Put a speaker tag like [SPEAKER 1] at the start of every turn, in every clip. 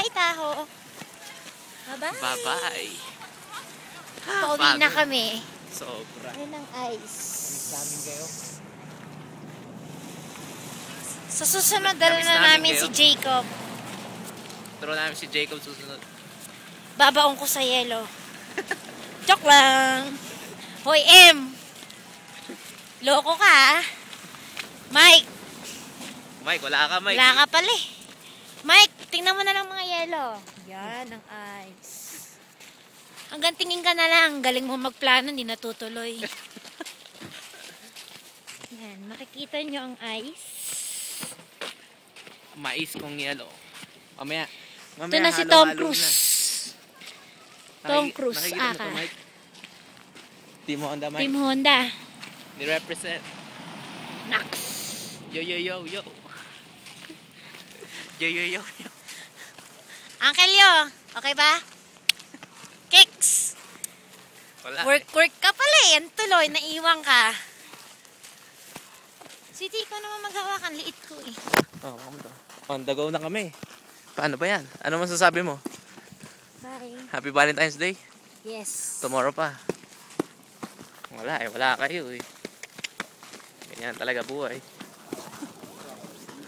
[SPEAKER 1] Bye, Taho. Bye-bye.
[SPEAKER 2] Bye-bye.
[SPEAKER 1] Pauwi na kami.
[SPEAKER 2] Sobra.
[SPEAKER 1] Ayun ang ice.
[SPEAKER 2] Daming kayo.
[SPEAKER 1] Sa susunod, dala na namin si Jacob.
[SPEAKER 2] Turo namin si Jacob susunod.
[SPEAKER 1] Babaong ko sa yelo. Joke lang. Hoy, M. Loko ka, ah. Mike.
[SPEAKER 2] Mike, wala ka, Mike.
[SPEAKER 1] Wala ka pala eh. Mike, tingnan mo na lang mga yelo. Yan ang ice. Hanggang tingin ka na lang. Galing mo magplano, hindi natutuloy. Yan, makikita nyo ang ice.
[SPEAKER 2] Mais kong yellow. Mamaya
[SPEAKER 1] Ito na si Tom Cruise. Tom Cruise,
[SPEAKER 2] nakikita mo to, Mike? Team Honda, Mike.
[SPEAKER 1] Team Honda.
[SPEAKER 2] Ni-represent.
[SPEAKER 1] Nax.
[SPEAKER 2] Yo, yo, yo, yo. Yo, yo, yo, yo.
[SPEAKER 1] Uncle Yo, okay ba? Kicks.
[SPEAKER 2] Wala.
[SPEAKER 1] Work ka pala eh. Yan tuloy, naiwang ka. Sweetie, ikaw naman maghawakan. Liit ko eh.
[SPEAKER 2] Oh, on the go na kami. Paano ba yan? Ano masasabi mo?
[SPEAKER 1] Bye.
[SPEAKER 2] Happy Valentine's Day?
[SPEAKER 1] Yes.
[SPEAKER 2] Tomorrow pa. Wala eh, wala kayo eh. Ganyan talaga buhay.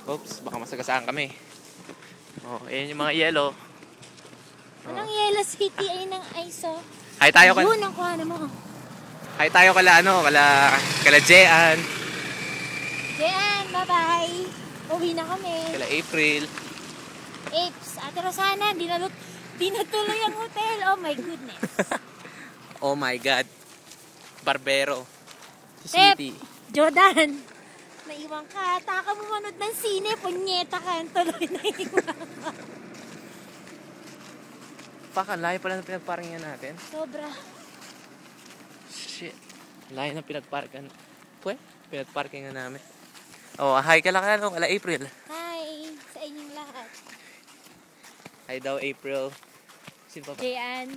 [SPEAKER 2] Oops, baka masagasaan kami. Oh, ayan yung mga yellow.
[SPEAKER 1] Anong yellow, sweetie? Ayun ang ice, oh.
[SPEAKER 2] Hi tayo ka.
[SPEAKER 1] Yun ang kuha mo.
[SPEAKER 2] Hi tayo kala kala Jean.
[SPEAKER 1] Jean, bye-bye. Uwi na kami.
[SPEAKER 2] Kala April.
[SPEAKER 1] Apes, Ate Rosana, di natuloy ang hotel. Oh my goodness.
[SPEAKER 2] Oh my God. Barbero. Si
[SPEAKER 1] Tep,
[SPEAKER 2] Sweetie.
[SPEAKER 1] Jordan, naiwan ka. Taka mo manood ng sine. Punyeta ka. Tuloy naiwan ka.
[SPEAKER 2] Fuck, ang layo pala ng pinagparkingan natin.
[SPEAKER 1] Sobra.
[SPEAKER 2] Shit. Layo ng pinagparkingan. Pinagparkingan namin. Oh, hi ka lang kala April.
[SPEAKER 1] Hi sa inyong lahat.
[SPEAKER 2] Hi daw April. Sino pa ba?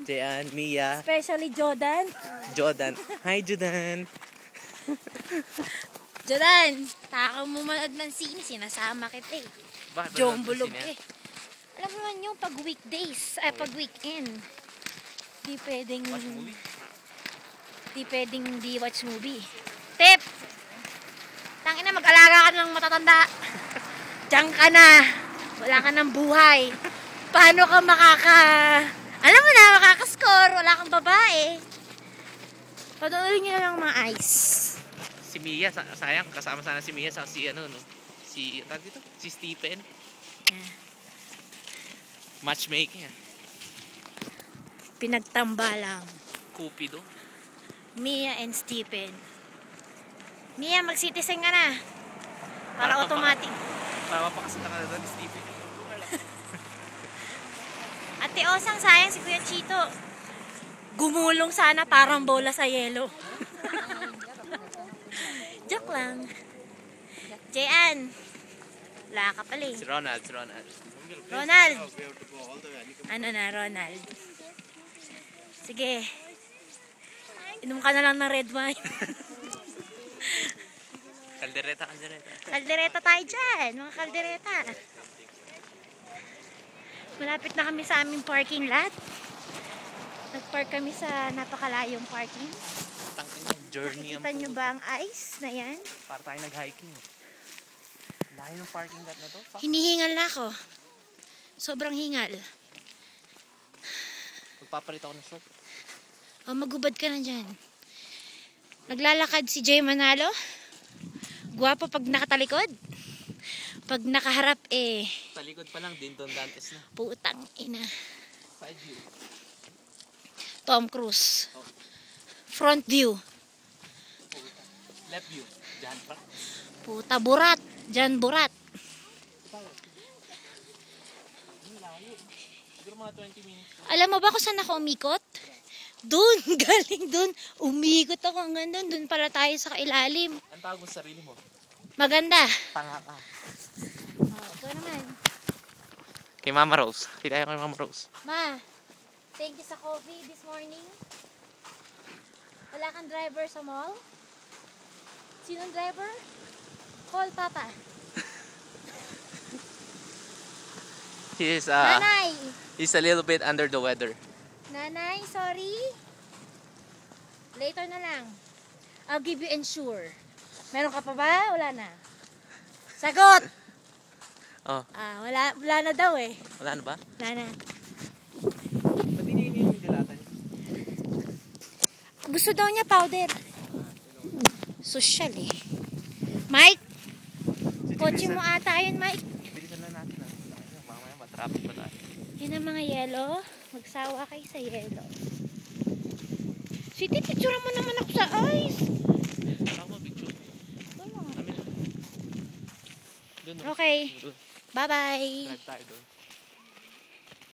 [SPEAKER 1] Jean,
[SPEAKER 2] Mia,
[SPEAKER 1] especially Jordan.
[SPEAKER 2] Jordan. Hi Jordan.
[SPEAKER 1] Jordan, taka mo manood ng sine. Sinasama kita eh.
[SPEAKER 2] Bakit ba
[SPEAKER 1] Jombulog
[SPEAKER 2] natin
[SPEAKER 1] eh. Alam mo naman yung pag weekdays, pag weekend. Di pwedeng...
[SPEAKER 2] Watch movie?
[SPEAKER 1] Di pwedeng di watch movie. Tip! Tangina, mag-alaga ka ng matatanda. Diyan ka na. Wala ka ng buhay. Paano ka alam mo na, makakascore. Wala kang babae. Panoorin nyo na lang mga ice.
[SPEAKER 2] Si Mia, sayang kasama sana si Mia sa si si Stephen.
[SPEAKER 1] Yeah.
[SPEAKER 2] Matchmaking.
[SPEAKER 1] Pinagtambalang.
[SPEAKER 2] Cupido.
[SPEAKER 1] Mia and Stephen. Mia, mag-citizen ka na. Para automatic.
[SPEAKER 2] Para mapakasita ka na ni Stephen.
[SPEAKER 1] Ate Osang, sayang si Kuya Chito. Gumulong sana parang bola sa yelo. Joke lang. Jean, wala ka pala eh.
[SPEAKER 2] Si Ronald.
[SPEAKER 1] Ronald. Ano na, Ronald? Sige. Inom ka na lang ng red wine.
[SPEAKER 2] Kaldereta.
[SPEAKER 1] Kaldereta tayo dyan, mga kaldereta. Malapit na kami sa aming parking lot. Nag-park kami sa napakalayong parking.
[SPEAKER 2] Journey.
[SPEAKER 1] Nakikita nyo ba ang ice na yan?
[SPEAKER 2] Para tayo nag-hiking. Layo ng parking lot na to.
[SPEAKER 1] Hinihingal na ako. Sobrang hingal.
[SPEAKER 2] Magpapalit ako ng short.
[SPEAKER 1] O, magubad ka na dyan. Naglalakad si Jay Manalo. Guwapo pag nakatalikod. Pag nakaharap
[SPEAKER 2] Talikod pa lang, Dinton Dantes na.
[SPEAKER 1] putang ina.
[SPEAKER 2] Side view.
[SPEAKER 1] Tom Cruise. Front view.
[SPEAKER 2] Left view. Diyan pa.
[SPEAKER 1] Puta burat. Jan burat.
[SPEAKER 2] Siguro mga 20 minutes.
[SPEAKER 1] Alam mo ba kung saan ako umikot? Doon, galing doon. Umikot ako hanggang doon. Doon pala tayo sa ilalim.
[SPEAKER 2] Ang tawag mo sa sarili mo?
[SPEAKER 1] Maganda.
[SPEAKER 2] Tanga ka.
[SPEAKER 1] Ikaw naman.
[SPEAKER 2] Kay Mama Rose. Kita ko kay Mama Rose.
[SPEAKER 1] Ma, thank you sa coffee this morning. Wala kang driver sa mall? Sinong driver? Call Papa.
[SPEAKER 2] He is
[SPEAKER 1] Nanay!
[SPEAKER 2] He's a little bit under the weather.
[SPEAKER 1] Nanay, sorry. Later na lang. I'll give you ensure. Meron ka pa ba? Wala na. Sagot!
[SPEAKER 2] Oh,
[SPEAKER 1] Wala na daw eh.
[SPEAKER 2] wala na ba?
[SPEAKER 1] Wala na.
[SPEAKER 2] Ba't iniinom yung dilata niya?
[SPEAKER 1] Gusto daw niya powder. Social eh. Mike, kotse mo ata yun, Mike.
[SPEAKER 2] Bilisan na natin ah. Mamaya matrapik pa tayo.
[SPEAKER 1] Yan ang mga yelo. Magsawa kayo sa yelo. Sweetie, picture mo naman ako sa ice.
[SPEAKER 2] Ako mag-picture.
[SPEAKER 1] Wala.
[SPEAKER 2] Doon,
[SPEAKER 1] Okay.
[SPEAKER 2] Doon.
[SPEAKER 1] Bye-bye.
[SPEAKER 2] Drive tayo doon.